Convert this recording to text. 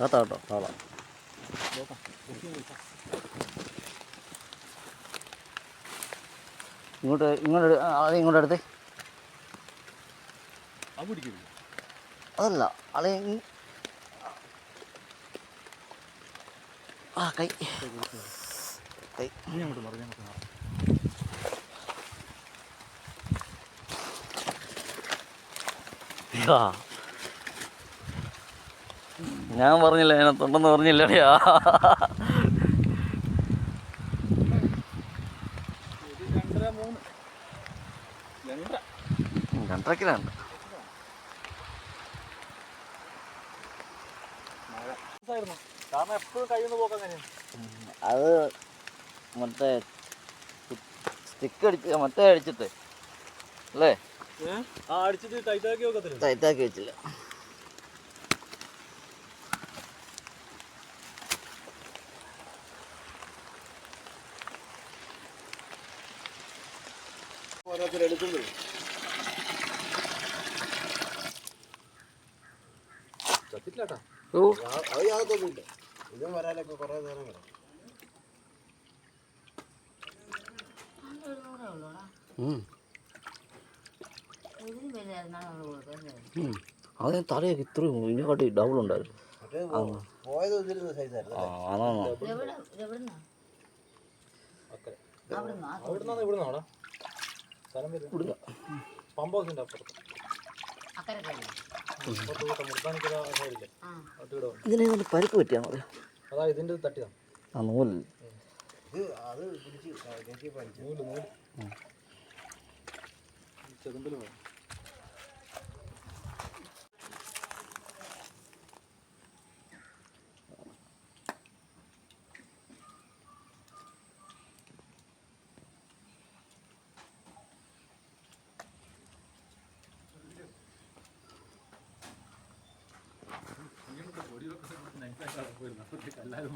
കേട്ടോ കേട്ടോ താള ഇങ്ങോട്ട് ഇങ്ങോട്ട് ആളെ ഇങ്ങോട്ട് എടുത്തേ. അതല്ല ആളെ ആ കൈ കൈ ഞാൻ പറഞ്ഞില്ല അതിനകത്തുണ്ടെന്ന് പറഞ്ഞില്ലടിയാ. 2.5 കിലോണ്ട്. അത് മറ്റേ സ്റ്റിക്ക് അടിച്ച് മറ്റേ അടിച്ചിട്ട് അല്ലേ? ടൈറ്റാക്കി വെച്ചില്ല. ഓരോരുത്തരെടുക്കുന്നത് ചത്തിട്ടില്ലാട്ടാ. അത് യാതൊന്നുമില്ല. ഇതും വരാനൊക്കെ കുറേ നേരം കിടക്കും. അത് തലയൊക്കെ ഇത്രയും ഇതിനെക്കാട്ടി ഡബിൾ ഉണ്ടായിരുന്നു. പോയത് വന്നിരുന്ന സൈസായിരുന്നു. ഇതിനെ പരിക്ക് പറ്റിയാൽ മതി. അതാ ഇതിൻ്റെ തട്ടിയാ ആ നൂല് അത് പിടിച്ച് നൂല് ചെറുമ്പിൽ വേണം. എല്ലാവരും